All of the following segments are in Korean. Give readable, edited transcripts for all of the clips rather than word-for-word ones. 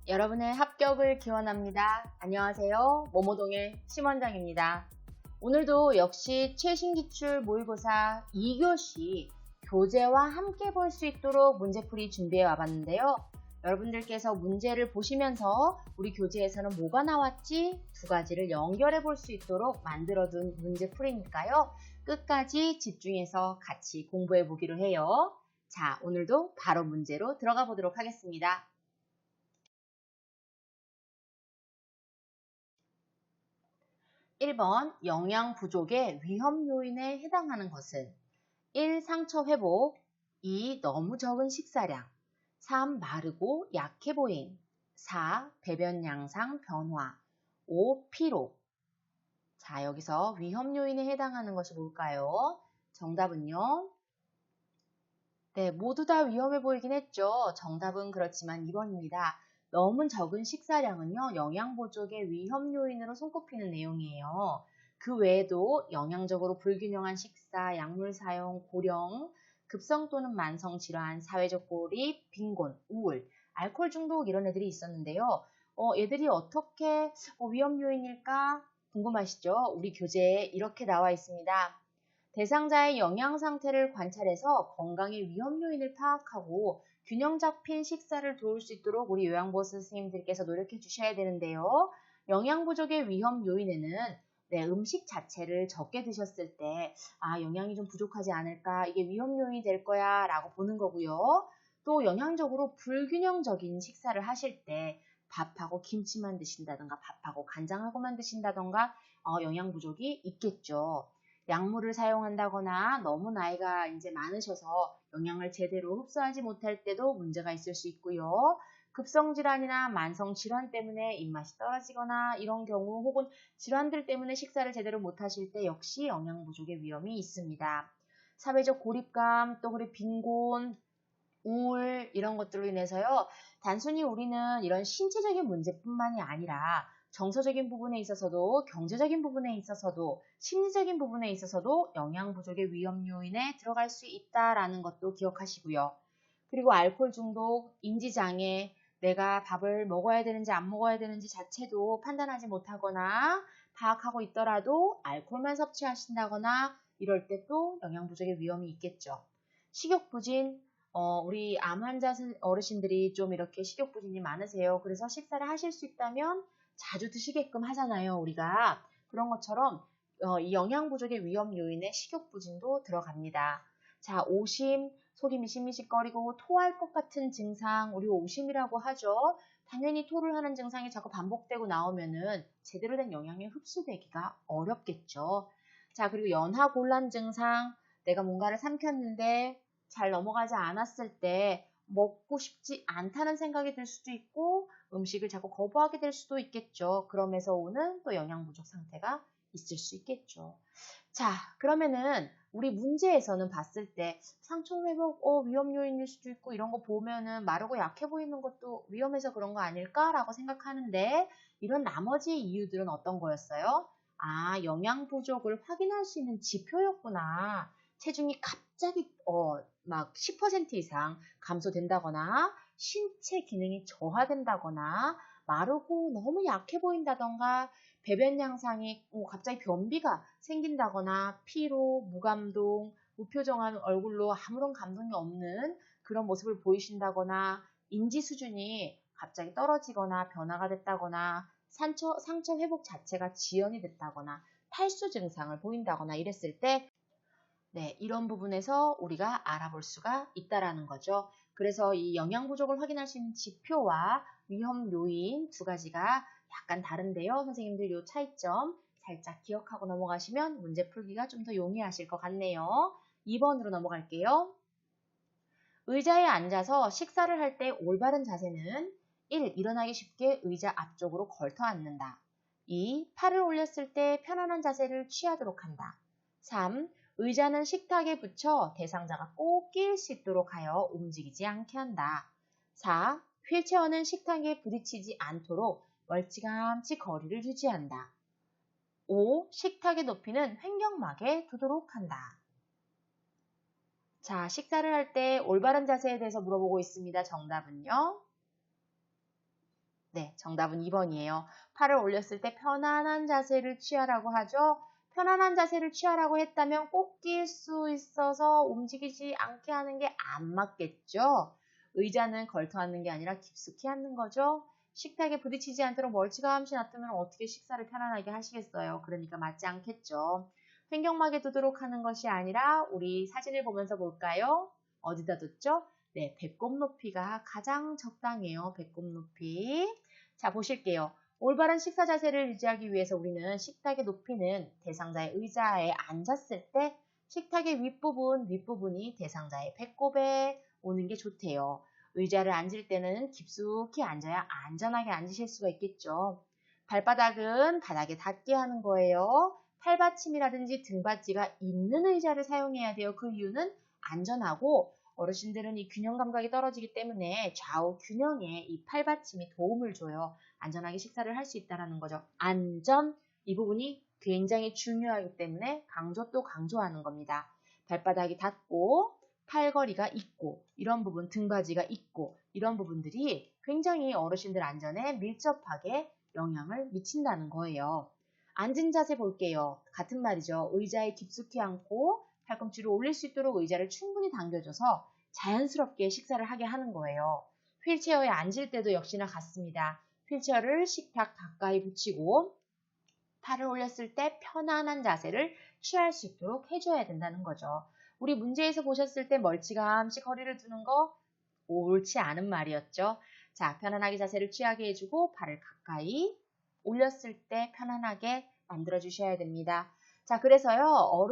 여러분의 합격을 기원합니다. 안녕하세요. 모모동의 심원장입니다. 오늘도 역시 최신기출 모의고사 2교시 교재와 함께 볼 수 있도록 문제풀이 준비해 와봤는데요. 여러분들께서 문제를 보시면서 우리 교재에서는 뭐가 나왔지? 두 가지를 연결해 볼 수 있도록 만들어둔 문제풀이니까요. 끝까지 집중해서 같이 공부해 보기로 해요. 자, 오늘도 바로 문제로 들어가 보도록 하겠습니다. 1번 영양 부족의 위험 요인에 해당하는 것은 1. 상처 회복 2. 너무 적은 식사량 3. 마르고 약해 보임 4. 배변 양상 변화 5. 피로. 자, 여기서 위험 요인에 해당하는 것이 뭘까요? 정답은요? 네, 모두 다 위험해 보이긴 했죠. 정답은 그렇지만 2번입니다. 너무 적은 식사량은요, 영양 부족의 위험 요인으로 손꼽히는 내용이에요. 그 외에도 영양적으로 불균형한 식사, 약물 사용, 고령, 급성 또는 만성 질환, 사회적 고립, 빈곤, 우울, 알코올 중독 이런 애들이 있었는데요. 얘들이 어떻게 위험 요인일까 궁금하시죠? 우리 교재에 이렇게 나와 있습니다. 대상자의 영양 상태를 관찰해서 건강의 위험 요인을 파악하고 균형 잡힌 식사를 도울 수 있도록 우리 요양보호사 선생님들께서 노력해 주셔야 되는데요. 영양 부족의 위험 요인에는 음식 자체를 적게 드셨을 때 영양이 좀 부족하지 않을까, 이게 위험 요인이 될 거야 라고 보는 거고요. 또 영양적으로 불균형적인 식사를 하실 때 밥하고 김치만 드신다던가 밥하고 간장하고만 드신다던가 영양 부족이 있겠죠. 약물을 사용한다거나 너무 나이가 이제 많으셔서 영양을 제대로 흡수하지 못할 때도 문제가 있을 수 있고요. 급성질환이나 만성질환 때문에 입맛이 떨어지거나 이런 경우 혹은 질환들 때문에 식사를 제대로 못하실 때 역시 영양 부족의 위험이 있습니다. 사회적 고립감, 또 그리고 빈곤, 우울 이런 것들로 인해서요. 단순히 우리는 이런 신체적인 문제뿐만이 아니라 정서적인 부분에 있어서도 경제적인 부분에 있어서도 심리적인 부분에 있어서도 영양 부족의 위험 요인에 들어갈 수 있다라는 것도 기억하시고요. 그리고 알코올 중독, 인지장애, 내가 밥을 먹어야 되는지 안 먹어야 되는지 자체도 판단하지 못하거나 파악하고 있더라도 알코올만 섭취하신다거나 이럴 때 또 영양 부족의 위험이 있겠죠. 식욕부진, 우리 암 환자 어르신들이 좀 이렇게 식욕부진이 많으세요. 그래서 식사를 하실 수 있다면 자주 드시게끔 하잖아요, 우리가. 그런 것처럼 이 영양 부족의 위험 요인에 식욕부진도 들어갑니다. 자, 오심, 속이 미식미식거리고 토할 것 같은 증상, 우리 오심이라고 하죠. 당연히 토를 하는 증상이 자꾸 반복되고 나오면은 제대로 된 영양이 흡수되기가 어렵겠죠. 자, 그리고 연하곤란 증상, 내가 뭔가를 삼켰는데 잘 넘어가지 않았을 때 먹고 싶지 않다는 생각이 들 수도 있고 음식을 자꾸 거부하게 될 수도 있겠죠. 그러면서 오는 또 영양 부족 상태가 있을 수 있겠죠. 자, 그러면은 우리 문제에서는 봤을 때 상처 회복 위험 요인일 수도 있고 이런 거 보면은 마르고 약해 보이는 것도 위험해서 그런 거 아닐까라고 생각하는데 이런 나머지 이유들은 어떤 거였어요? 영양 부족을 확인할 수 있는 지표였구나. 체중이 갑자기 막 10% 이상 감소된다거나 신체 기능이 저하된다거나 마르고 너무 약해 보인다던가 배변 양상이 갑자기 변비가 생긴다거나 피로, 무감동, 무표정한 얼굴로 아무런 감동이 없는 그런 모습을 보이신다거나 인지 수준이 갑자기 떨어지거나 변화가 됐다거나 상처 회복 자체가 지연이 됐다거나 탈수 증상을 보인다거나 이랬을 때 이런 부분에서 우리가 알아볼 수가 있다라는 거죠. 그래서 이 영양 부족을 확인할 수 있는 지표와 위험 요인 두 가지가 약간 다른데요. 선생님들 이 차이점 살짝 기억하고 넘어가시면 문제 풀기가 좀 더 용이하실 것 같네요. 2번으로 넘어갈게요. 의자에 앉아서 식사를 할 때 올바른 자세는 1. 일어나기 쉽게 의자 앞쪽으로 걸터 앉는다. 2. 팔을 올렸을 때 편안한 자세를 취하도록 한다. 3. 의자는 식탁에 붙여 대상자가 꼭 끼일 수 있도록 하여 움직이지 않게 한다. 4. 휠체어는 식탁에 부딪히지 않도록 멀찌감치 거리를 유지한다. 5. 식탁의 높이는 횡격막에 두도록 한다. 자, 식사를 할 때 올바른 자세에 대해서 물어보고 있습니다. 정답은요? 네, 정답은 2번이에요. 팔을 올렸을 때 편안한 자세를 취하라고 하죠. 편안한 자세를 취하라고 했다면 꼭 낄 수 있어서 움직이지 않게 하는 게 안 맞겠죠. 의자는 걸터 앉는 게 아니라 깊숙이 앉는 거죠. 식탁에 부딪히지 않도록 멀찌감치 놔두면 어떻게 식사를 편안하게 하시겠어요. 그러니까 맞지 않겠죠. 횡격막에 두도록 하는 것이 아니라 우리 사진을 보면서 볼까요? 어디다 뒀죠? 네, 배꼽 높이가 가장 적당해요. 배꼽 높이. 자, 보실게요. 올바른 식사 자세를 유지하기 위해서 우리는 식탁의 높이는 대상자의 의자에 앉았을 때 식탁의 윗부분이 대상자의 배꼽에 오는 게 좋대요. 의자를 앉을 때는 깊숙이 앉아야 안전하게 앉으실 수가 있겠죠. 발바닥은 바닥에 닿게 하는 거예요. 팔받침이라든지 등받이가 있는 의자를 사용해야 돼요. 그 이유는 안전하고 어르신들은 이 균형 감각이 떨어지기 때문에 좌우 균형에 이 팔받침이 도움을 줘요. 안전하게 식사를 할 수 있다는 거죠. 안전, 이 부분이 굉장히 중요하기 때문에 강조 또 강조하는 겁니다. 발바닥이 닿고 팔걸이가 있고 이런 부분, 등받이가 있고 이런 부분들이 굉장히 어르신들 안전에 밀접하게 영향을 미친다는 거예요. 앉은 자세 볼게요. 같은 말이죠. 의자에 깊숙이 앉고 팔꿈치를 올릴 수 있도록 의자를 충분히 당겨줘서 자연스럽게 식사를 하게 하는 거예요. 휠체어에 앉을 때도 역시나 같습니다. 휠체어를 식탁 가까이 붙이고 팔을 올렸을 때 편안한 자세를 취할 수 있도록 해줘야 된다는 거죠. 우리 문제에서 보셨을 때 멀찌감치 허리를 두는 거 옳지 않은 말이었죠. 자, 편안하게 자세를 취하게 해주고 팔을 가까이 올렸을 때 편안하게 만들어 주셔야 됩니다. 자, 그래서요,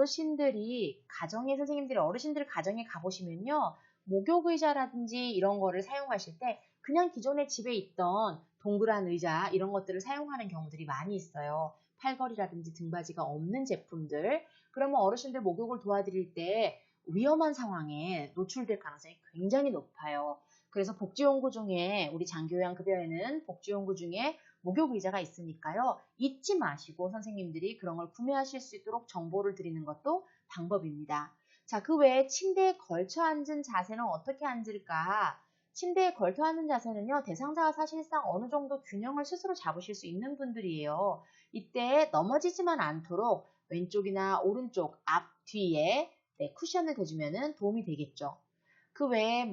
선생님들이 어르신들 가정에 가보시면요, 목욕의자라든지 이런 거를 사용하실 때 그냥 기존에 집에 있던 동그란 의자 이런 것들을 사용하는 경우들이 많이 있어요. 팔걸이라든지 등받이가 없는 제품들. 그러면 어르신들 목욕을 도와드릴 때 위험한 상황에 노출될 가능성이 굉장히 높아요. 그래서 복지용구 중에 우리 장교양급여에는 복지용구 중에 목욕의자가 있으니까요. 잊지 마시고 선생님들이 그런 걸 구매하실 수 있도록 정보를 드리는 것도 방법입니다. 자, 그 외에 침대에 걸쳐 앉은 자세는 어떻게 앉을까? 침대에 걸쳐 앉은 자세는요. 대상자가 사실상 어느 정도 균형을 스스로 잡으실 수 있는 분들이에요. 이때 넘어지지만 않도록 왼쪽이나 오른쪽, 앞, 뒤에 쿠션을 대주면 도움이 되겠죠. 그 외에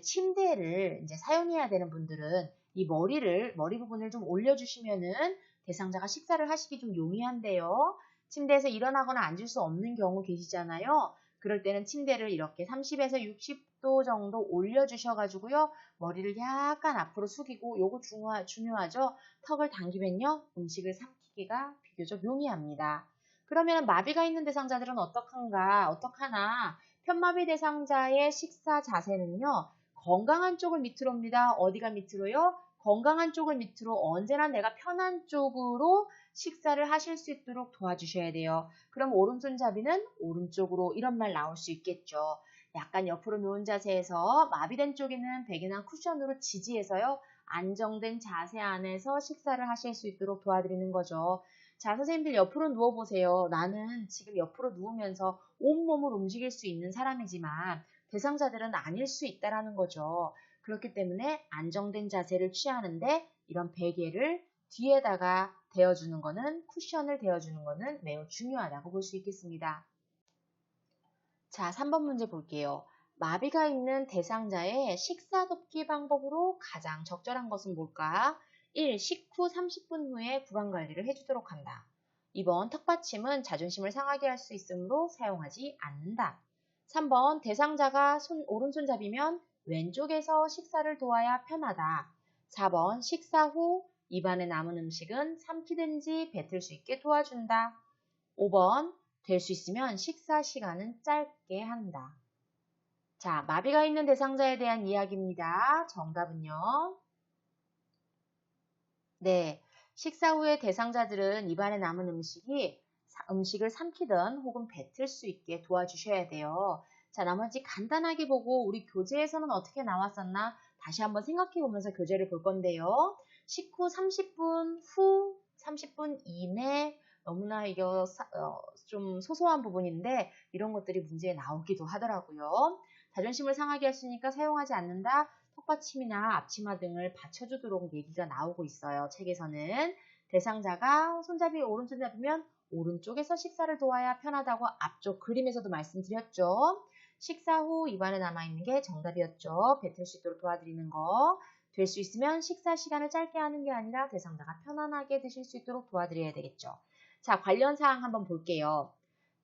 침대를 사용해야 되는 분들은 이 머리 부분을 좀 올려주시면은 대상자가 식사를 하시기 좀 용이한데요. 침대에서 일어나거나 앉을 수 없는 경우 계시잖아요. 그럴 때는 침대를 이렇게 30에서 60도 정도 올려주셔가지고요. 머리를 약간 앞으로 숙이고 요거 중요하죠. 턱을 당기면요. 음식을 삼키기가 비교적 용이합니다. 그러면 마비가 있는 대상자들은 어떡하나? 편마비 대상자의 식사 자세는요. 건강한 쪽을 밑으로입니다. 어디가 밑으로요? 건강한 쪽을 밑으로 언제나 내가 편한 쪽으로 식사를 하실 수 있도록 도와주셔야 돼요. 그럼 오른손잡이는 오른쪽으로 이런 말 나올 수 있겠죠. 약간 옆으로 누운 자세에서 마비된 쪽에는 베개나 쿠션으로 지지해서요. 안정된 자세 안에서 식사를 하실 수 있도록 도와드리는 거죠. 자, 선생님들 옆으로 누워보세요. 나는 지금 옆으로 누우면서 온몸을 움직일 수 있는 사람이지만 대상자들은 아닐 수 있다는 거죠. 그렇기 때문에 안정된 자세를 취하는데 이런 베개를 뒤에다가 대어주는 거는 쿠션을 대어주는 거는 매우 중요하다고 볼 수 있겠습니다. 자, 3번 문제 볼게요. 마비가 있는 대상자의 식사 돕기 방법으로 가장 적절한 것은 뭘까? 1. 식후 30분 후에 구강관리를 해주도록 한다. 2번 턱받침은 자존심을 상하게 할 수 있으므로 사용하지 않는다. 3번 대상자가 오른손잡이면 왼쪽에서 식사를 도와야 편하다. 4번 식사 후 입안에 남은 음식은 삼키든지 뱉을 수 있게 도와준다. 5번 될 수 있으면 식사 시간은 짧게 한다. 자, 마비가 있는 대상자에 대한 이야기입니다. 정답은요. 네, 식사 후에 대상자들은 입안에 남은 음식을 삼키든 혹은 뱉을 수 있게 도와주셔야 돼요. 자, 나머지 간단하게 보고 우리 교재에서는 어떻게 나왔었나 다시 한번 생각해 보면서 교재를 볼 건데요. 식후 30분 후 30분 이내 너무나 이거 좀 소소한 부분인데 이런 것들이 문제에 나오기도 하더라고요. 자존심을 상하게 했으니까 사용하지 않는다. 턱받침이나 앞치마 등을 받쳐주도록 얘기가 나오고 있어요. 책에서는 대상자가 손잡이 오른손잡이면 오른쪽에서 식사를 도와야 편하다고 앞쪽 그림에서도 말씀드렸죠. 식사 후 입안에 남아있는 게 정답이었죠. 뱉을 수 있도록 도와드리는 거. 될 수 있으면 식사 시간을 짧게 하는 게 아니라 대상자가 편안하게 드실 수 있도록 도와드려야 되겠죠. 자, 관련 사항 한번 볼게요.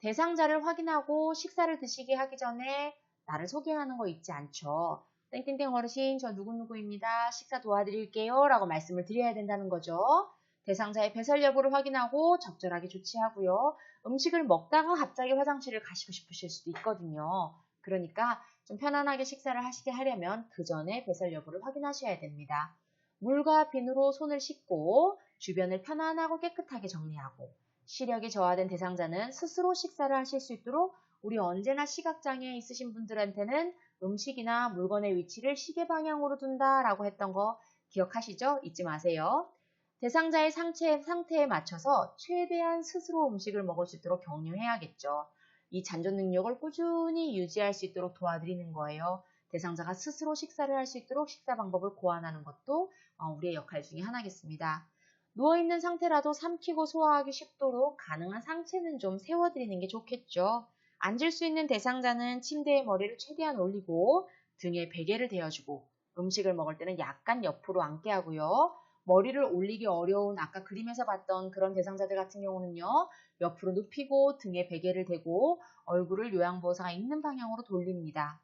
대상자를 확인하고 식사를 드시게 하기 전에 나를 소개하는 거 잊지 않죠. 땡땡땡 어르신, 저 누구누구입니다. 식사 도와드릴게요. 라고 말씀을 드려야 된다는 거죠. 대상자의 배설 여부를 확인하고 적절하게 조치하고요. 음식을 먹다가 갑자기 화장실을 가시고 싶으실 수도 있거든요. 그러니까 좀 편안하게 식사를 하시게 하려면 그 전에 배설 여부를 확인하셔야 됩니다. 물과 비누로 손을 씻고 주변을 편안하고 깨끗하게 정리하고 시력이 저하된 대상자는 스스로 식사를 하실 수 있도록 우리 언제나 시각장애 있으신 분들한테는 음식이나 물건의 위치를 시계 방향으로 둔다라고 했던 거 기억하시죠? 잊지 마세요. 대상자의 상태에 맞춰서 최대한 스스로 음식을 먹을 수 있도록 격려해야겠죠. 이 잔존 능력을 꾸준히 유지할 수 있도록 도와드리는 거예요. 대상자가 스스로 식사를 할 수 있도록 식사 방법을 고안하는 것도 우리의 역할 중에 하나겠습니다. 누워있는 상태라도 삼키고 소화하기 쉽도록 가능한 상체는 좀 세워드리는 게 좋겠죠. 앉을 수 있는 대상자는 침대에 머리를 최대한 올리고 등에 베개를 대어주고 음식을 먹을 때는 약간 옆으로 앉게 하고요. 머리를 올리기 어려운 아까 그림에서 봤던 그런 대상자들 같은 경우는요. 옆으로 눕히고 등에 베개를 대고 얼굴을 요양보호사가 있는 방향으로 돌립니다.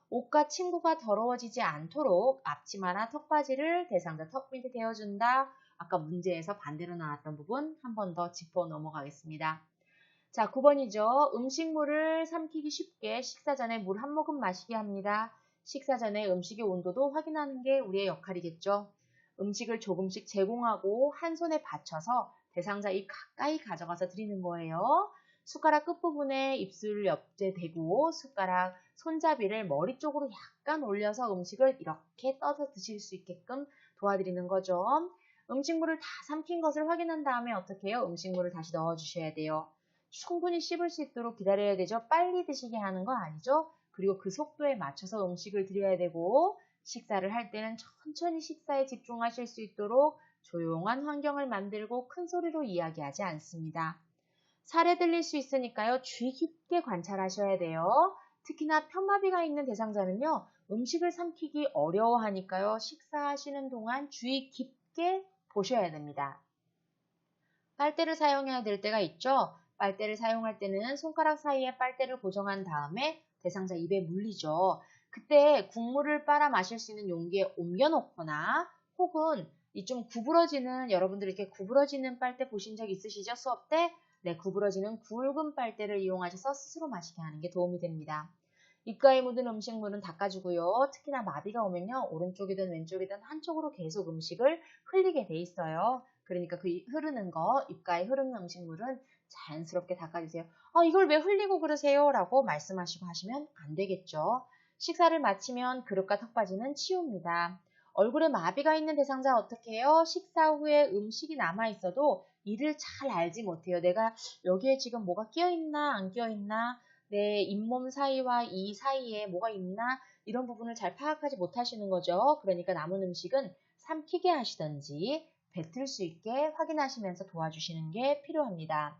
옷과 침구가 더러워지지 않도록 앞치마나 턱바지를 대상자 턱 밑에 대어준다. 아까 문제에서 반대로 나왔던 부분 한 번 더 짚어 넘어가겠습니다. 자, 9번이죠. 음식물을 삼키기 쉽게 식사 전에 물 한 모금 마시게 합니다. 식사 전에 음식의 온도도 확인하는 게 우리의 역할이겠죠. 음식을 조금씩 제공하고 한 손에 받쳐서 대상자 입 가까이 가져가서 드리는 거예요. 숟가락 끝부분에 입술 옆에 대고 숟가락 손잡이를 머리 쪽으로 약간 올려서 음식을 이렇게 떠서 드실 수 있게끔 도와드리는 거죠. 음식물을 다 삼킨 것을 확인한 다음에 어떻게 해요? 음식물을 다시 넣어주셔야 돼요. 충분히 씹을 수 있도록 기다려야 되죠. 빨리 드시게 하는 거 아니죠? 그리고 그 속도에 맞춰서 음식을 드려야 되고 식사를 할 때는 천천히 식사에 집중하실 수 있도록 조용한 환경을 만들고 큰 소리로 이야기하지 않습니다. 살에 들릴 수 있으니까요. 주의 깊게 관찰하셔야 돼요. 특히나 편마비가 있는 대상자는요. 음식을 삼키기 어려워하니까요. 식사하시는 동안 주의 깊게 보셔야 됩니다. 빨대를 사용해야 될 때가 있죠. 빨대를 사용할 때는 손가락 사이에 빨대를 고정한 다음에 대상자 입에 물리죠. 그때 국물을 빨아 마실 수 있는 용기에 옮겨 놓거나 혹은 이 좀 구부러지는 여러분들 이렇게 구부러지는 빨대 보신 적 있으시죠? 수업 때? 네, 구부러지는 굵은 빨대를 이용하셔서 스스로 마시게 하는 게 도움이 됩니다. 입가에 묻은 음식물은 닦아주고요. 특히나 마비가 오면요. 오른쪽이든 왼쪽이든 한쪽으로 계속 음식을 흘리게 돼 있어요. 그러니까 그 흐르는 거, 입가에 흐르는 음식물은 자연스럽게 닦아주세요. 이걸 왜 흘리고 그러세요? 라고 말씀하시고 하시면 안 되겠죠. 식사를 마치면 그릇과 턱받이는 치웁니다. 얼굴에 마비가 있는 대상자 어떻게 해요? 식사 후에 음식이 남아있어도 이를 잘 알지 못해요. 내가 여기에 지금 뭐가 끼어있나 안 끼어있나 내 잇몸 사이와 이 사이에 뭐가 있나 이런 부분을 잘 파악하지 못하시는 거죠. 그러니까 남은 음식은 삼키게 하시던지 뱉을 수 있게 확인하시면서 도와주시는 게 필요합니다.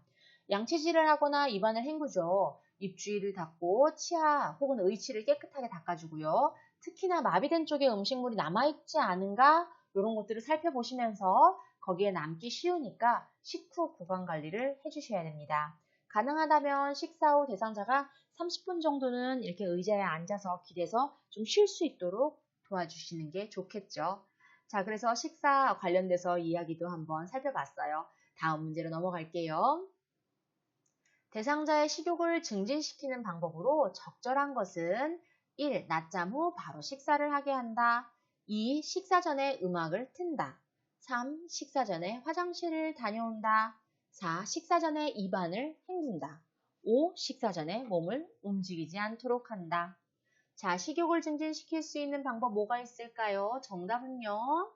양치질을 하거나 입안을 헹구죠. 입 주위를 닦고 치아 혹은 의치를 깨끗하게 닦아주고요. 특히나 마비된 쪽에 음식물이 남아있지 않은가 이런 것들을 살펴보시면서 거기에 남기 쉬우니까 식후 구강 관리를 해주셔야 됩니다. 가능하다면 식사 후 대상자가 30분 정도는 이렇게 의자에 앉아서 길에서 좀 쉴 수 있도록 도와주시는 게 좋겠죠. 자, 그래서 식사 관련돼서 이야기도 한번 살펴봤어요. 다음 문제로 넘어갈게요. 대상자의 식욕을 증진시키는 방법으로 적절한 것은 1. 낮잠 후 바로 식사를 하게 한다. 2. 식사 전에 음악을 튼다. 3. 식사 전에 화장실을 다녀온다. 4. 식사 전에 입안을 헹군다. 5. 식사 전에 몸을 움직이지 않도록 한다. 자, 식욕을 증진시킬 수 있는 방법 뭐가 있을까요? 정답은요.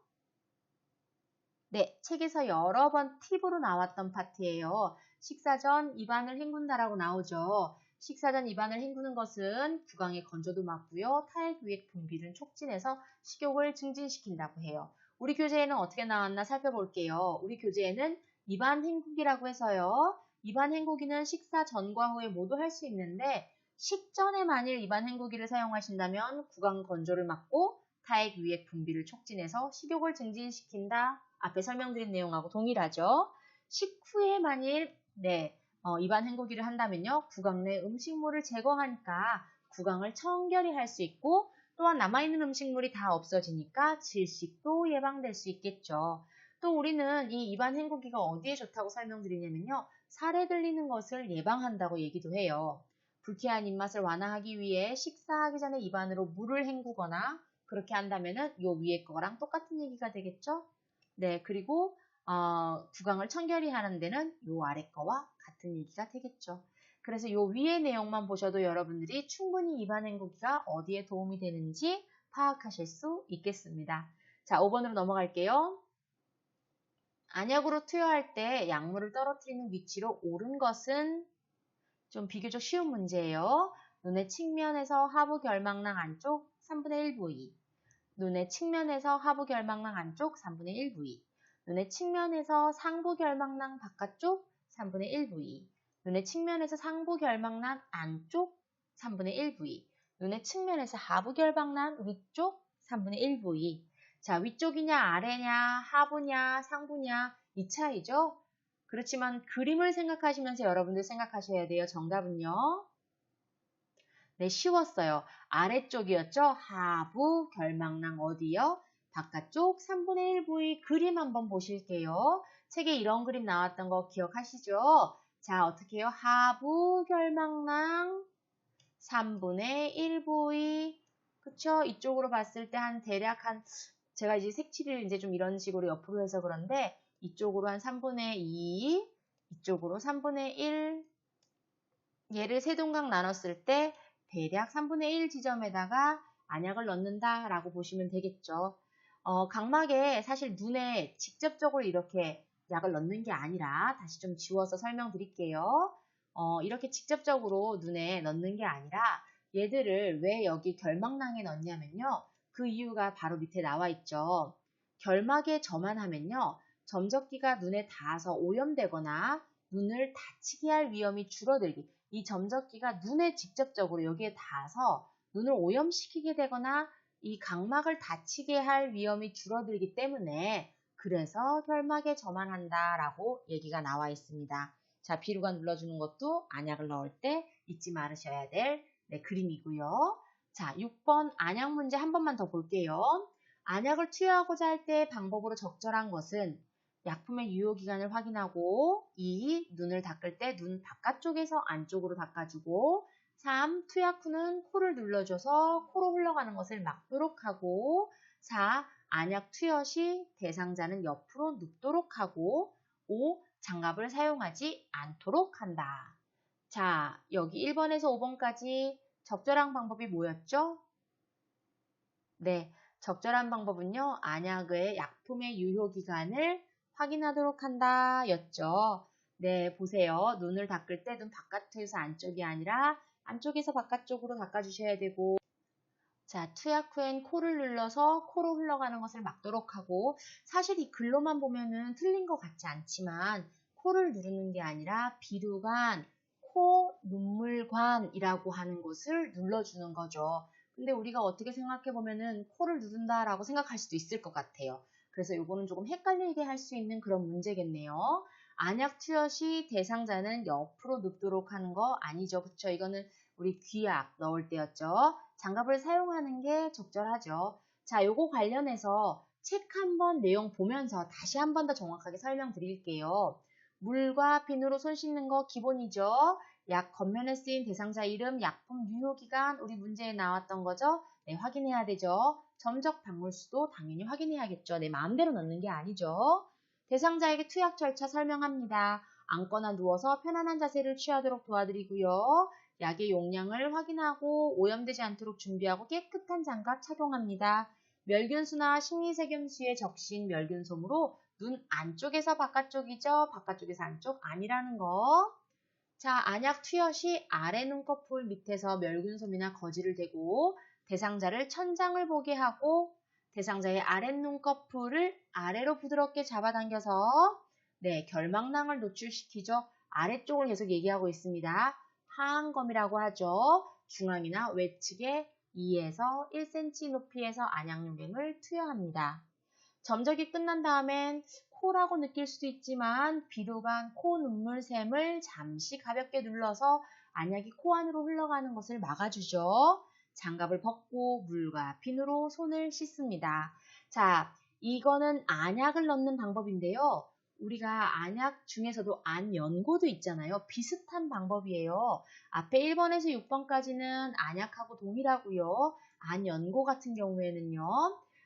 네, 책에서 여러 번 팁으로 나왔던 파트예요. 식사 전 입안을 헹군다라고 나오죠. 식사 전 입안을 헹구는 것은 구강의 건조도 막고요. 타액 유액 분비를 촉진해서 식욕을 증진시킨다고 해요. 우리 교재에는 어떻게 나왔나 살펴볼게요. 우리 교재에는 입안 헹구기라고 해서요. 입안 헹구기는 식사 전과 후에 모두 할 수 있는데 식전에 만일 입안 헹구기를 사용하신다면 구강 건조를 막고 타액 유액 분비를 촉진해서 식욕을 증진시킨다. 앞에 설명드린 내용하고 동일하죠. 식후에 만일 입안 헹구기를 한다면요. 구강 내 음식물을 제거하니까 구강을 청결히 할 수 있고 또한 남아있는 음식물이 다 없어지니까 질식도 예방될 수 있겠죠. 또 우리는 이 입안 헹구기가 어디에 좋다고 설명드리냐면요. 살에 들리는 것을 예방한다고 얘기도 해요. 불쾌한 입맛을 완화하기 위해 식사하기 전에 입안으로 물을 헹구거나 그렇게 한다면은 요 위에 거랑 똑같은 얘기가 되겠죠? 네, 그리고 구강을 청결히 하는 데는 요 아래 거와 같은 얘기가 되겠죠. 그래서 요 위의 내용만 보셔도 여러분들이 충분히 입안 헹구기가 어디에 도움이 되는지 파악하실 수 있겠습니다. 자, 5번으로 넘어갈게요. 안약으로 투여할 때 약물을 떨어뜨리는 위치로 옳은 것은 좀 비교적 쉬운 문제예요. 눈의 측면에서 하부 결막낭 안쪽 3분의 1 부위, 눈의 측면에서 하부 결막낭 안쪽 3분의 1 부위, 눈의 측면에서 상부 결막낭 바깥쪽 3분의 1 부위, 눈의 측면에서 상부 결막낭 안쪽 3분의 1 부위, 눈의 측면에서 하부 결막낭 위쪽 3분의 1 부위. 자, 위쪽이냐 아래냐 하부냐 상부냐 이 차이죠. 그렇지만 그림을 생각하시면서 여러분들 생각하셔야 돼요. 정답은요. 네, 쉬웠어요. 아래쪽이었죠? 하부 결막낭 어디요? 바깥쪽 3분의 1 부위 그림 한번 보실게요. 책에 이런 그림 나왔던 거 기억하시죠? 자, 어떻게 해요? 하부 결막낭 3분의 1 부위. 그쵸? 이쪽으로 봤을 때 대략 제가 이제 색칠을 이제 좀 이런 식으로 옆으로 해서 그런데 이쪽으로 한 3분의 2, 이쪽으로 3분의 1. 얘를 세 동강 나눴을 때 대략 3분의 1 지점에다가 안약을 넣는다라고 보시면 되겠죠. 각막에 사실 눈에 직접적으로 이렇게 약을 넣는 게 아니라 다시 좀 지워서 설명드릴게요. 이렇게 직접적으로 눈에 넣는 게 아니라 얘들을 왜 여기 결막낭에 넣냐면요. 그 이유가 바로 밑에 나와 있죠. 결막에 점만 하면요. 점적기가 눈에 닿아서 오염되거나 눈을 다치게 할 위험이 줄어들기. 이 점적기가 눈에 직접적으로 여기에 닿아서 눈을 오염시키게 되거나 이 각막을 다치게 할 위험이 줄어들기 때문에 그래서 결막에 점안한다라고 얘기가 나와 있습니다. 자, 비루가 눌러주는 것도 안약을 넣을 때 잊지 말으셔야 될 그림이고요. 자, 6번 안약 문제 한 번만 더 볼게요. 안약을 투여하고자 할 때 방법으로 적절한 것은 약품의 유효기간을 확인하고 2. 눈을 닦을 때 눈 바깥쪽에서 안쪽으로 닦아주고 3. 투약 후는 코를 눌러줘서 코로 흘러가는 것을 막도록 하고 4. 안약 투여 시 대상자는 옆으로 눕도록 하고 5. 장갑을 사용하지 않도록 한다. 자, 여기 1번에서 5번까지 적절한 방법이 뭐였죠? 네, 적절한 방법은요. 안약의 약품의 유효기간을 확인하도록 한다 였죠. 네, 보세요. 눈을 닦을 때 눈 바깥에서 안쪽이 아니라 안쪽에서 바깥쪽으로 닦아주셔야 되고 자, 투약 후엔 코를 눌러서 코로 흘러가는 것을 막도록 하고 사실 이 글로만 보면은 틀린 것 같지 않지만 코를 누르는 게 아니라 비루관, 코, 눈물관이라고 하는 곳을 눌러주는 거죠. 근데 우리가 어떻게 생각해 보면은 코를 누른다라고 생각할 수도 있을 것 같아요. 그래서 요거는 조금 헷갈리게 할 수 있는 그런 문제겠네요. 안약 투여 시 대상자는 옆으로 눕도록 하는 거 아니죠. 그쵸? 이거는 우리 귀약 넣을 때였죠. 장갑을 사용하는 게 적절하죠. 자, 요거 관련해서 책 한번 내용 보면서 다시 한 번 더 정확하게 설명드릴게요. 물과 비누로 손 씻는 거 기본이죠. 약 겉면에 쓰인 대상자 이름, 약품 유효기간 우리 문제에 나왔던 거죠. 네, 확인해야 되죠. 점적 방울수도 당연히 확인해야겠죠. 내 마음대로 넣는 게 아니죠. 대상자에게 투약 절차 설명합니다. 앉거나 누워서 편안한 자세를 취하도록 도와드리고요. 약의 용량을 확인하고 오염되지 않도록 준비하고 깨끗한 장갑 착용합니다. 멸균수나 식리세균수의 적신 멸균솜으로 눈 안쪽에서 바깥쪽이죠. 바깥쪽에서 안쪽 아니라는 거. 자, 안약 투여 시 아래 눈꺼풀 밑에서 멸균솜이나 거즈를 대고 대상자를 천장을 보게 하고 대상자의 아랫 눈꺼풀을 아래로 부드럽게 잡아당겨서 결막낭을 노출시키죠. 아래쪽을 계속 얘기하고 있습니다. 하안검이라고 하죠. 중앙이나 외측에 2에서 1cm 높이에서 안약용액을 투여합니다. 점적이 끝난 다음엔 코라고 느낄 수도 있지만 비루간 코 눈물샘을 잠시 가볍게 눌러서 안약이 코 안으로 흘러가는 것을 막아주죠. 장갑을 벗고 물과 비누로 손을 씻습니다. 자, 이거는 안약을 넣는 방법인데요. 우리가 안약 중에서도 안연고도 있잖아요. 비슷한 방법이에요. 앞에 1번에서 6번까지는 안약하고 동일하고요. 안연고 같은 경우에는요.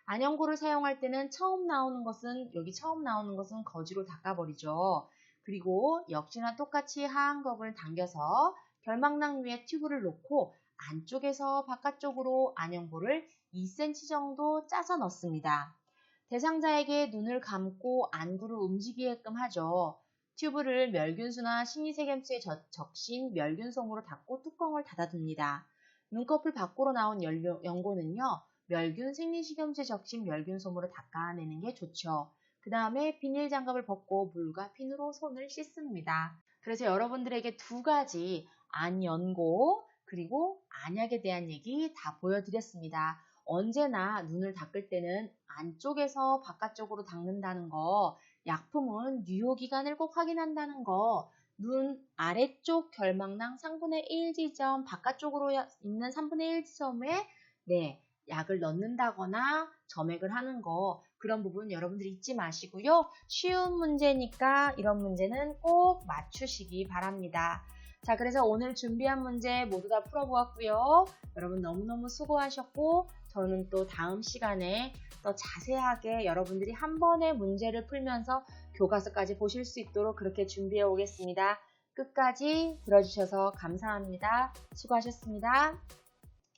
안연고를 사용할 때는 처음 나오는 것은 거즈로 닦아버리죠. 그리고 역시나 똑같이 하안검을 당겨서 결막낭 위에 튜브를 놓고 안쪽에서 바깥쪽으로 안연고를 2cm 정도 짜서 넣습니다. 대상자에게 눈을 감고 안구를 움직이게끔 하죠. 튜브를 멸균수나 식리세균수에 적신 멸균솜으로 닫고 뚜껑을 닫아둡니다. 눈꺼풀 밖으로 나온 연고는요. 멸균 생리식염수에 적신 멸균솜으로 닦아내는 게 좋죠. 그 다음에 비닐 장갑을 벗고 물과 비누로 손을 씻습니다. 그래서 여러분들에게 두 가지 안연고 그리고 안약에 대한 얘기 다 보여드렸습니다. 언제나 눈을 닦을 때는 안쪽에서 바깥쪽으로 닦는다는 거, 약품은 유효기간을 꼭 확인한다는 거, 눈 아래쪽 결막낭 3분의 1 지점 바깥쪽으로 있는 3분의 1 지점에 약을 넣는다거나 점액을 하는 거, 그런 부분 여러분들이 잊지 마시고요. 쉬운 문제니까 이런 문제는 꼭 맞추시기 바랍니다. 자, 그래서 오늘 준비한 문제 모두 다 풀어보았고요. 여러분 너무너무 수고하셨고 저는 또 다음 시간에 더 자세하게 여러분들이 한 번에 문제를 풀면서 교과서까지 보실 수 있도록 그렇게 준비해 오겠습니다. 끝까지 들어주셔서 감사합니다. 수고하셨습니다.